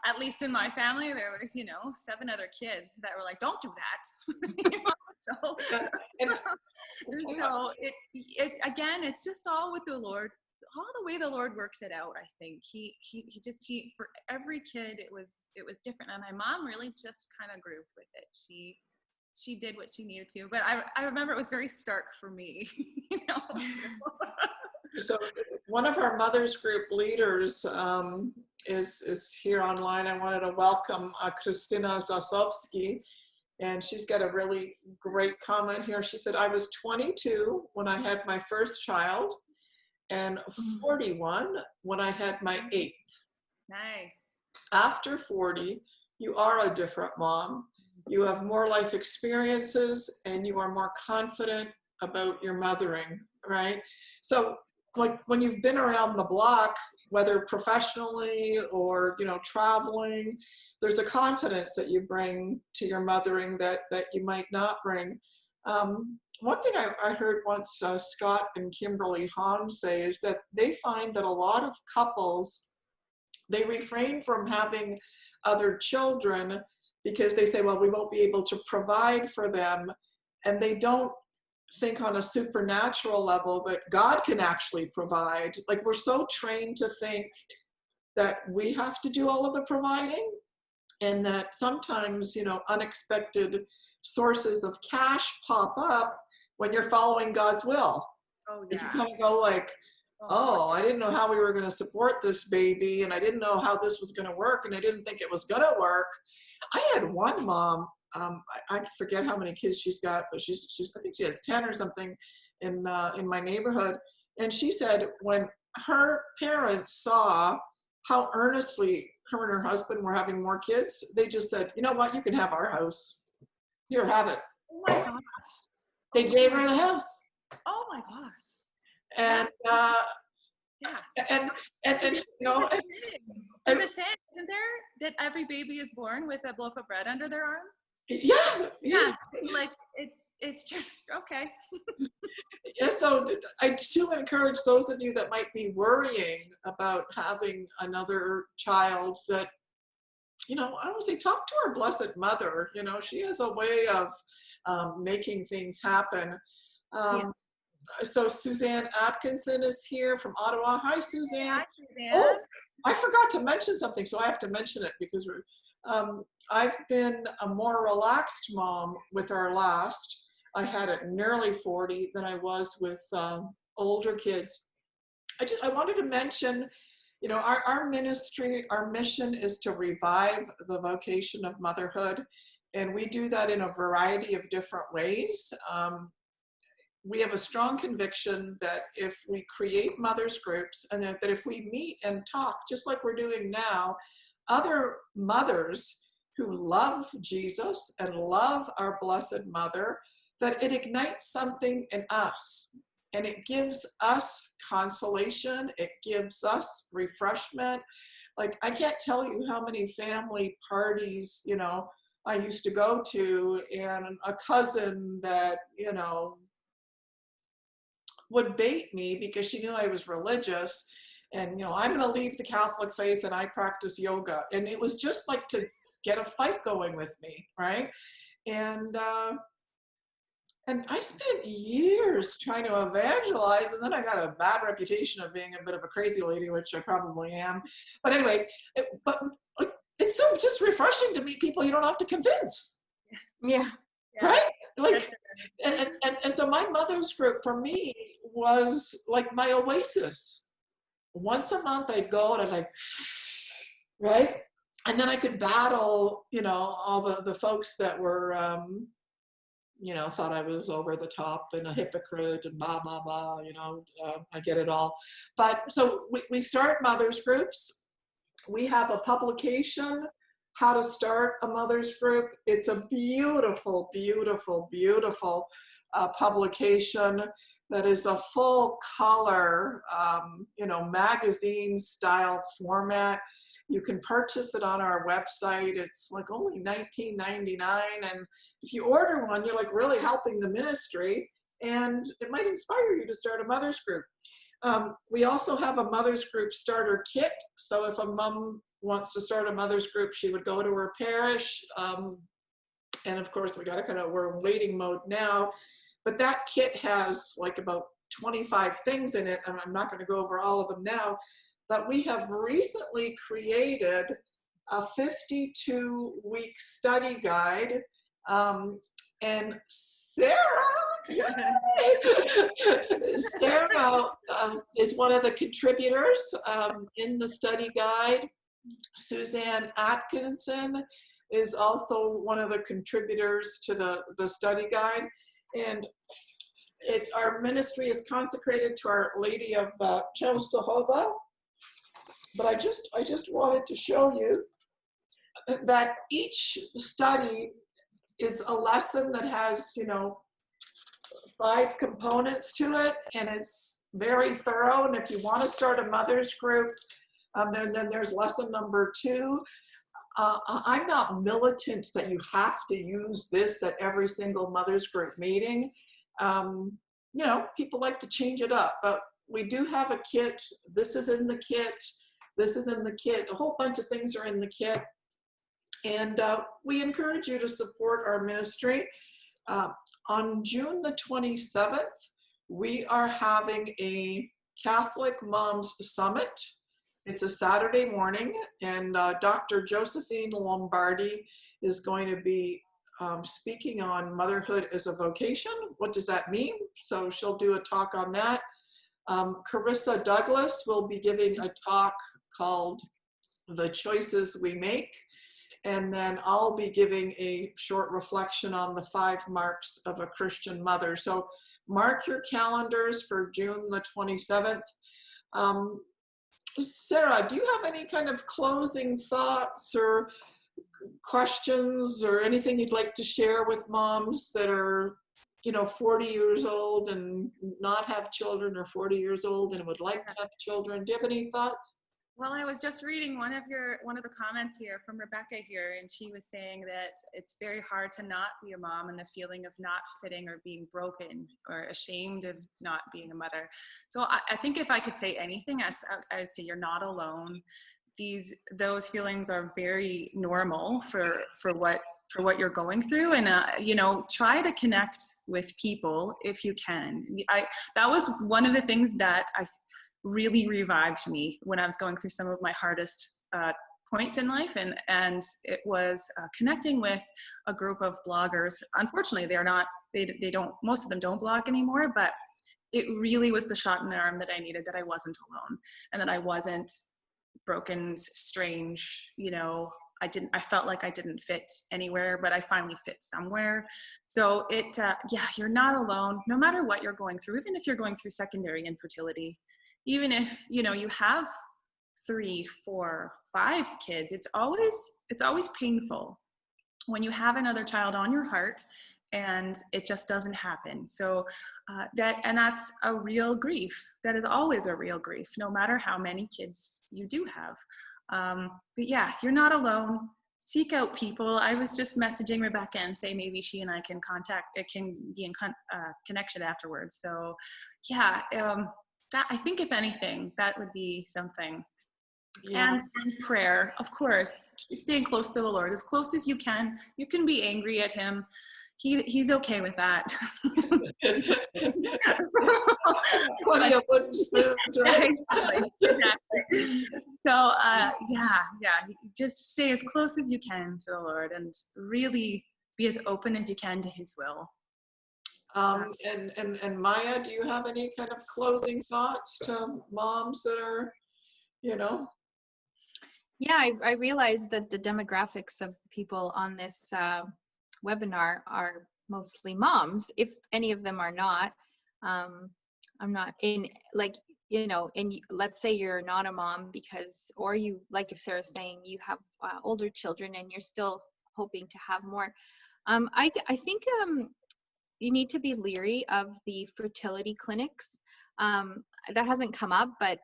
At least in my family, there was, you know, 7 other kids that were like, "Don't do that." You know? So it again, it's just all with the Lord, all the way the Lord works it out. I think he for every kid it was different, and my mom really just kind of grew with it. She did what she needed to, but I remember it was very stark for me. You know. So one of our Mothers Group leaders is here online. I wanted to welcome Christina Zasowski, and she's got a really great comment here. She said, "I was 22 when I had my first child and 41 when I had my 8th. Nice. After 40, you are a different mom. You have more life experiences and you are more confident about your mothering," right? So like when you've been around the block, whether professionally or, you know, traveling, there's a confidence that you bring to your mothering that you might not bring. One thing I heard once Scott and Kimberly Hahn say is that they find that a lot of couples, they refrain from having other children because they say, well, we won't be able to provide for them. And they don't think on a supernatural level that God can actually provide. Like we're so trained to think that we have to do all of the providing, and that sometimes, you know, unexpected sources of cash pop up when you're following God's will. Oh yeah. You kind of go like, oh, I didn't know how we were going to support this baby, and I didn't know how this was going to work, and I didn't think it was going to work. I had one mom, I forget how many kids she's got, but she's I think she has 10 or something in my neighborhood. And she said when her parents saw how earnestly her and her husband were having more kids, they just said, "You know what, you can have our house. Here, have it." Oh my gosh. They gave her the house. Oh my gosh. And Yeah. And you know, There's a saying, isn't there, that every baby is born with a loaf of bread under their arm? yeah. Like it's just okay. Yeah, so I too encourage those of you that might be worrying about having another child that, you know, I would say talk to our Blessed Mother. You know, she has a way of making things happen. So Suzanne Atkinson is here from Ottawa. Hi, Suzanne. Hi, Suzanne. Oh, I forgot to mention something, so I have to mention it because I've been a more relaxed mom with our last. I had it nearly 40 than I was with older kids. I wanted to mention, you know, our ministry, our mission is to revive the vocation of motherhood, and we do that in a variety of different ways. We have a strong conviction that if we create mothers groups and that if we meet and talk, just like we're doing now, other mothers who love Jesus and love our Blessed Mother, that it ignites something in us and it gives us consolation, it gives us refreshment. Like, I can't tell you how many family parties, you know, I used to go to, and a cousin that, you know, would bait me because she knew I was religious, and, you know, I'm going to leave the Catholic faith and I practice yoga. And it was just like to get a fight going with me, right? And I spent years trying to evangelize, and then I got a bad reputation of being a bit of a crazy lady, which I probably am. But anyway, it's so just refreshing to meet people you don't have to convince. Yeah. Right? Like, and so my mother's group for me was like my oasis. Once a month I'd go and I'd like, right? And then I could battle, you know, all the folks that were, you know, thought I was over the top and a hypocrite and blah, blah, blah, you know, I get it all. But so we start mothers groups. We have a publication, How to Start a Mother's Group. It's a beautiful, beautiful, beautiful publication that is a full color, you know, magazine style format. You can purchase it on our website. It's like only $19.99. And if you order one, you're like really helping the ministry, and it might inspire you to start a mother's group. We also have a mother's group starter kit. So if a mom wants to start a mother's group, she would go to her parish. And of course, we're in waiting mode now, but that kit has like about 25 things in it, and I'm not going to go over all of them now, but we have recently created a 52-week study guide. And Sarah is one of the contributors in the study guide. Suzanne Atkinson is also one of the contributors to the study guide. And our ministry is consecrated to Our Lady of Czestochowa. But I just wanted to show you that each study is a lesson that has, you know, 5 components to it, and it's very thorough. And if you want to start a mother's group, then there's lesson number 2. I'm not militant that you have to use this at every single mother's group meeting. You know, people like to change it up, but we do have a kit. This is in the kit. This is in the kit. A whole bunch of things are in the kit. And we encourage you to support our ministry. On June the 27th, we are having a Catholic Moms Summit. It's a Saturday morning, and Dr. Josephine Lombardi is going to be speaking on motherhood as a vocation. What does that mean? So she'll do a talk on that. Carissa Douglas will be giving a talk called The Choices We Make. And then I'll be giving a short reflection on the 5 marks of a Christian mother. So mark your calendars for June the 27th. Sarah, do you have any kind of closing thoughts or questions or anything you'd like to share with moms that are 40 years old and not have children, or 40 years old and would like to have children? Do you have any thoughts? Well, I was just reading one of the comments here from Rebecca here, and she was saying that it's very hard to not be a mom, and the feeling of not fitting or being broken or ashamed of not being a mother. So I think if I could say anything, I would say you're not alone. Those feelings are very normal for what you're going through, and try to connect with people if you can. That was one of the things that I really revived me when I was going through some of my hardest points in life, and it was connecting with a group of bloggers. Unfortunately, they don't, most of them don't blog anymore, but it really was the shot in the arm that I needed, that I wasn't alone and that I wasn't broken, strange, I felt like I didn't fit anywhere, but I finally fit somewhere. So you're not alone, no matter what you're going through, even if you're going through secondary infertility, even if, you have 3, 4, 5 kids, it's always painful when you have another child on your heart and it just doesn't happen. So that's a real grief. That is always a real grief, no matter how many kids you do have. But yeah, you're not alone. Seek out people. I was just messaging Rebecca and say maybe she and I can be in connection afterwards. So yeah, that, I think if anything, that would be something. Yeah. And prayer, of course, staying close to the Lord as close as you can. You can be angry at him. He's okay with that. Plenty of wooden spoons, right? Exactly. So just stay as close as you can to the Lord and really be as open as you can to his will. And Maja, do you have any kind of closing thoughts to moms that are, Yeah, I realized that the demographics of people on this webinar are mostly moms. If any of them are not, I'm not in, and let's say you're not a mom or you, like if Sarah's saying, you have older children and you're still hoping to have more. I think you need to be leery of the fertility clinics. That hasn't come up, but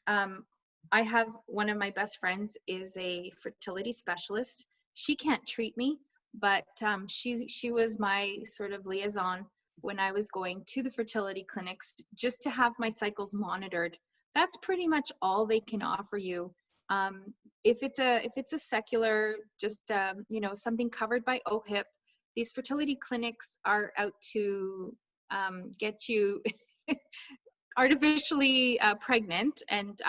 I have one of my best friends is a fertility specialist. She can't treat me, but she was my sort of liaison when I was going to the fertility clinics just to have my cycles monitored. That's pretty much all they can offer you. If it's a secular, just something covered by OHIP, these fertility clinics are out to get you artificially pregnant, and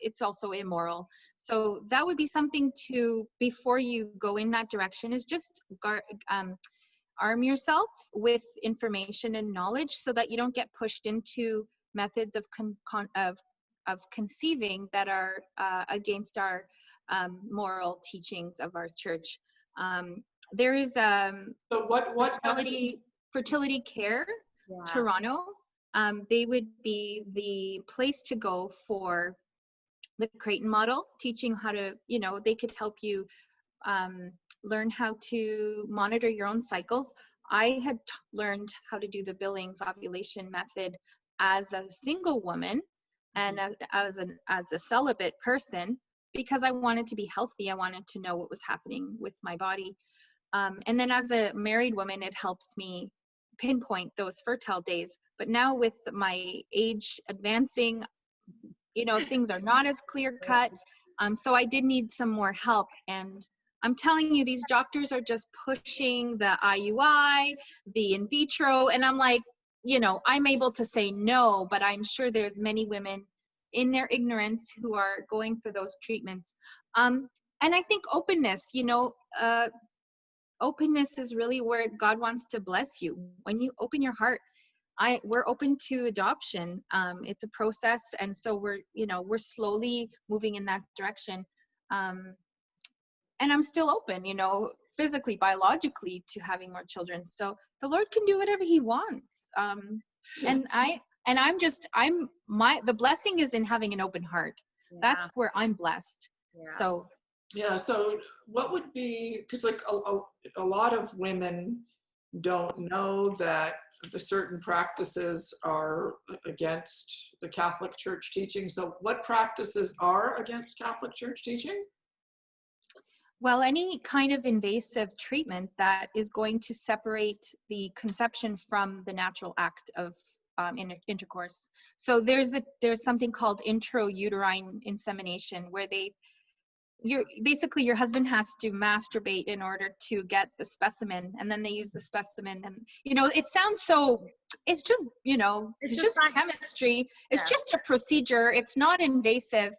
it's also immoral. So that would be something to, before you go in that direction, is just arm yourself with information and knowledge so that you don't get pushed into methods of conceiving that are against our moral teachings of our church. There is so what fertility care, Yeah. Toronto. They would be the place to go for the Creighton model, teaching how to, they could help you learn how to monitor your own cycles. I had learned how to do the Billings ovulation method as a single woman and as a celibate person, because I wanted to be healthy. I wanted to know what was happening with my body. And then as a married woman, it helps me pinpoint those fertile days. But now with my age advancing, things are not as clear cut. So I did need some more help. And I'm telling you, these doctors are just pushing the IUI, the in vitro. And I'm like, I'm able to say no, but I'm sure there's many women in their ignorance who are going for those treatments. And I think openness, openness is really where God wants to bless you. When you open your heart, we're open to adoption. It's a process, and so we're slowly moving in that direction. And I'm still open, physically, biologically, to having more children. So the Lord can do whatever He wants. And the blessing is in having an open heart. Yeah. That's where I'm blessed. Yeah. So. Yeah, so what would be, because like a lot of women don't know that the certain practices are against the Catholic Church teaching. So what practices are against Catholic Church teaching? Well, any kind of invasive treatment that is going to separate the conception from the natural act of intercourse. So there's something called intrauterine insemination, where basically your husband has to masturbate in order to get the specimen, and then they use the specimen, and it sounds so, it's just it's just chemistry. It's just a procedure. It's not invasive,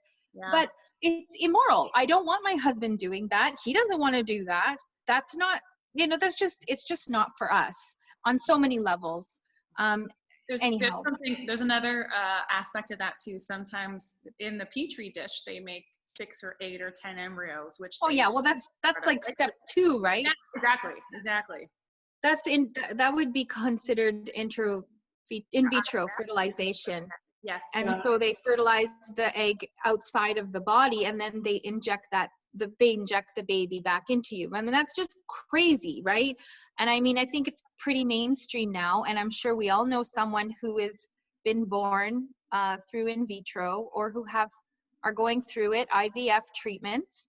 but it's immoral. I don't want my husband doing that. He doesn't want to do that. That's not, it's just not for us on so many levels. There's another aspect of that too. Sometimes in the petri dish, they make 6 or 8 or 10 embryos, which that's like step 2, right? Yeah, exactly. That would be considered in vitro fertilization. Yes. And so they fertilize the egg outside of the body, and then they inject the baby back into you. I mean, that's just crazy, right? And I mean, I think it's pretty mainstream now, and I'm sure we all know someone who has been born through in vitro, or who are going through it, IVF treatments.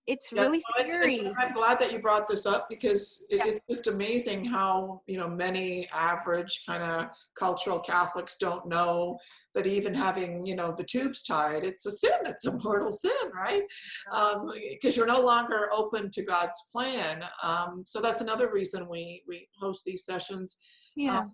It's really scary. I'm glad that you brought this up, because it's just amazing how, many average kind of cultural Catholics don't know that even having, the tubes tied, it's a sin, it's a mortal sin, right? Because you're no longer open to God's plan. So that's another reason we host these sessions. Yeah.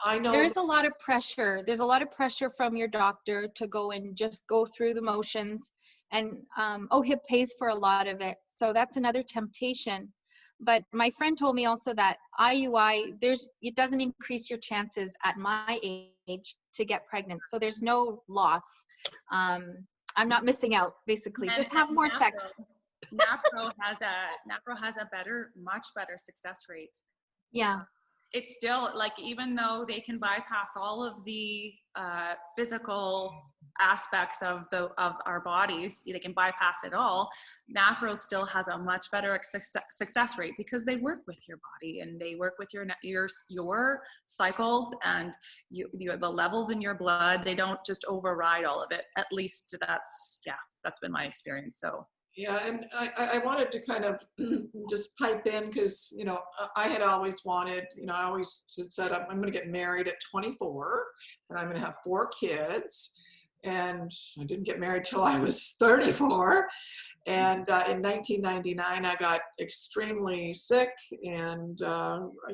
I know there's a lot of pressure. There's a lot of pressure from your doctor to go and just go through the motions, and OHIP pays for a lot of it. So that's another temptation. But my friend told me also that IUI, it doesn't increase your chances at my age to get pregnant. So there's no loss. I'm not missing out, basically. Just have more sex. NAPRO has a much better success rate. Yeah. It's still, like, even though they can bypass all of the physical aspects of our bodies, they can bypass it all. NAPRO still has a much better success rate, because they work with your body, and they work with your cycles and the levels in your blood. They don't just override all of it. At least that's been my experience. So. Yeah, and I wanted to kind of just pipe in, because, I had always wanted, I always said I'm going to get married at 24, and I'm going to have 4 kids. And I didn't get married till I was 34. And in 1999, I got extremely sick, and,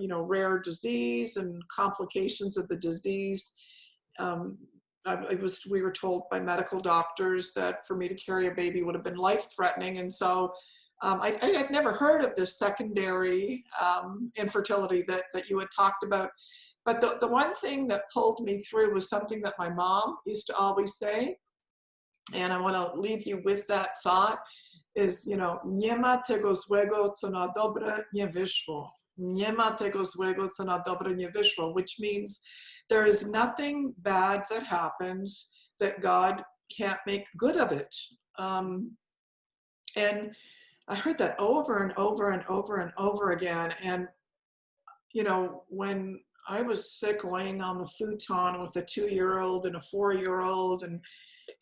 rare disease and complications of the disease. We were told by medical doctors that for me to carry a baby would have been life-threatening. And so I had never heard of this secondary infertility that you had talked about. But the one thing that pulled me through was something that my mom used to always say, and I want to leave you with that thought, is, nie ma tego złego, co na dobre nie wyszło. Nie ma tego złego, co na dobre nie wyszło, which means there is nothing bad that happens that God can't make good of it. And I heard that over and over and over and over again. And, when I was sick, laying on the futon with a 2-year-old and a 4-year-old, and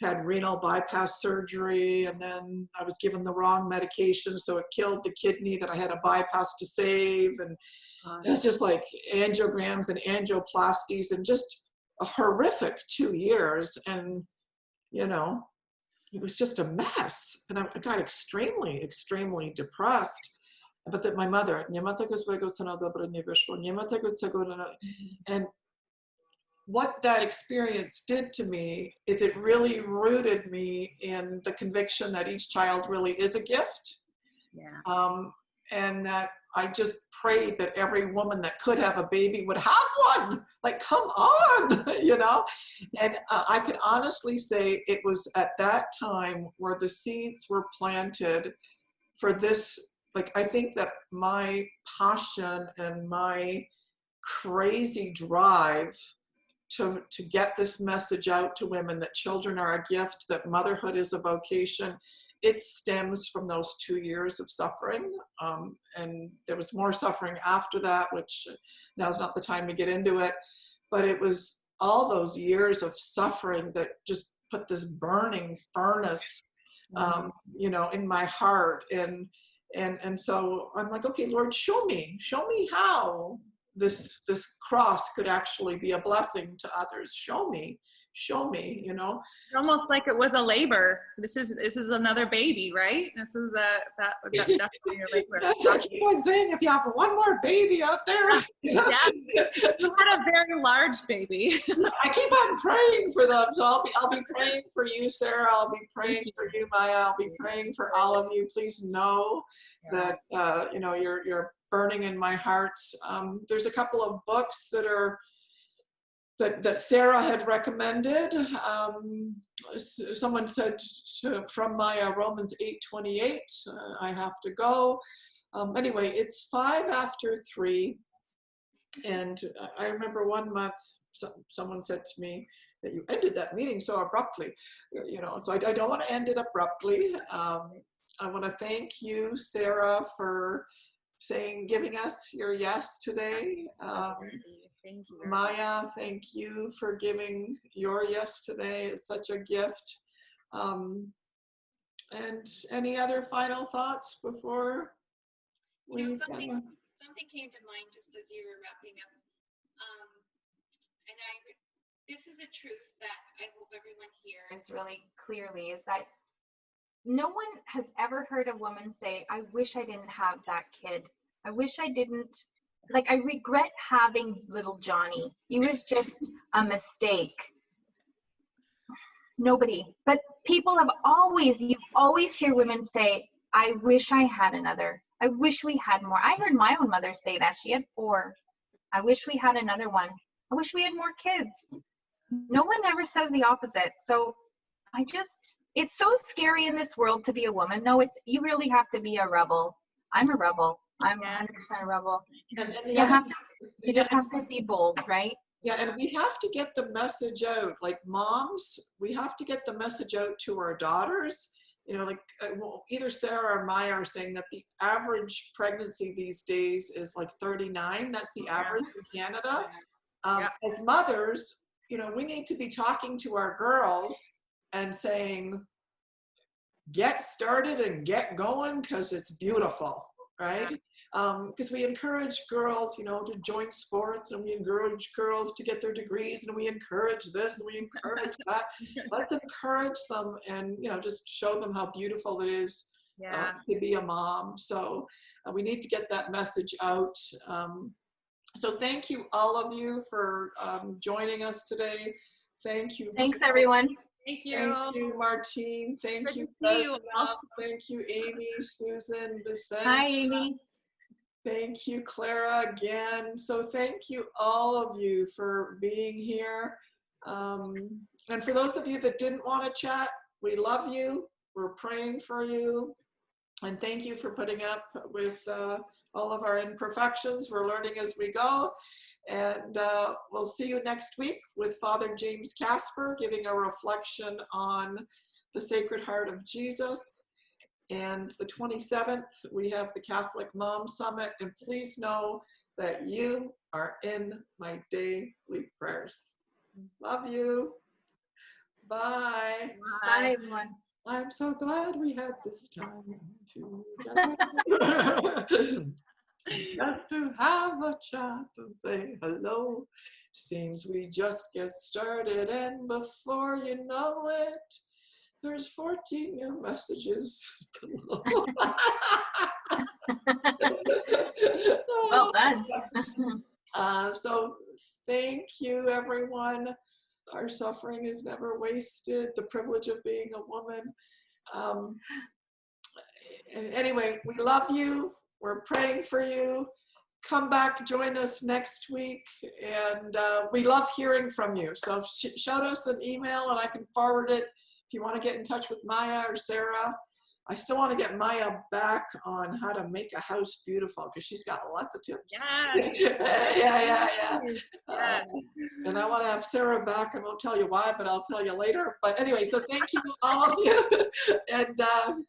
had renal bypass surgery, and then I was given the wrong medication, so it killed the kidney that I had a bypass to save. And it was just like angiograms and angioplasties, and just a horrific 2 years. And, it was just a mess. And I got extremely, extremely depressed. But that my mother, and what that experience did to me is it really rooted me in the conviction that each child really is a gift. Yeah. And that I just prayed that every woman that could have a baby would have one. Like, come on, And I could honestly say it was at that time where the seeds were planted for this. Like, I think that my passion and my crazy drive to get this message out to women, that children are a gift, that motherhood is a vocation, it stems from those 2 years of suffering. And there was more suffering after that, which now's not the time to get into it. But it was all those years of suffering that just put this burning furnace, you know, in my heart. And so I'm like, okay, Lord, show me how this cross could actually be a blessing to others. Show me, you know. It's almost like it was a labor. This is another baby, right? This is that definitely a labor. That's what I keep on saying. If you have one more baby out there, yeah, you had a very large baby. I keep on praying for them. So I'll be praying for you, Sarah. I'll be praying for you, Maya. I'll be praying for all of you. Please know that you know, you're burning in my heart. There's a couple of books that are that Sarah had recommended. Someone said from Maya, Romans 8:28. I have to go. Anyway, it's 5 after 3, and I remember one month someone said to me that you ended that meeting so abruptly. You know, so I don't want to end it abruptly. I want to thank you, Sarah, for giving us your yes today. Thank you. Maya, thank you for giving your yes today. It's such a gift. And any other final thoughts before we Something came to mind just as you were wrapping up. This is a truth that I hope everyone hears really clearly, is that no one has ever heard a woman say, I wish I didn't have that kid. I wish I didn't, like, I regret having little Johnny. He was just a mistake. Nobody, but people have you always hear women say, I wish I had another. I wish we had more. I heard my own mother say that. She had 4. I wish we had another one. I wish we had more kids. No one ever says the opposite. So it's so scary in this world to be a woman. No, you really have to be a rebel. I'm a rebel. I'm 100% a rebel. You just have to be bold, right? Yeah, and we have to get the message out. Like moms, we have to get the message out to our daughters. You know, like either Sarah or Maya are saying that the average pregnancy these days is like 39. That's the average in Canada. As mothers, you know, we need to be talking to our girls and saying, get started and get going, because it's beautiful, right? Because we encourage girls, you know, to join sports, and we encourage girls to get their degrees, and we encourage this and we encourage that. Let's encourage them and, you know, just show them how beautiful it is to be a mom. So we need to get that message out. So thank you, all of you, for joining us today. Thank you. Thanks, everyone. Thank you. Thank you, Martine. Thank you, thank you, Amy, Susan, Vicente. Hi, Amy. Thank you, Clara, again. So thank you, all of you, for being here. And for those of you that didn't want to chat, we love you. We're praying for you. And thank you for putting up with all of our imperfections. We're learning as we go. And we'll see you next week with Father James Casper giving a reflection on the Sacred Heart of Jesus. And the 27th, we have the Catholic Mom Summit. And please know that you are in my daily prayers. Love you. Bye. Bye, everyone. I'm so glad we had this time just to have a chat and say hello. Seems we just get started, and before you know it, there's 14 new messages below. Well done. So thank you, everyone. Our suffering is never wasted. The privilege of being a woman. Anyway, we love you. We're praying for you. Come back, join us next week. And we love hearing from you. So shout us an email and I can forward it. If you want to get in touch with Maya or Sarah, I still want to get Maja back on how to make a house beautiful because she's got lots of tips. Yeah. Yeah. Yeah. And I want to have Sarah back. I won't tell you why, but I'll tell you later. But anyway, so thank you, all of you. And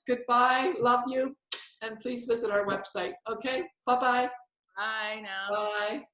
goodbye. Love you. And please visit our website. Okay. Bye-bye. Bye now. Bye.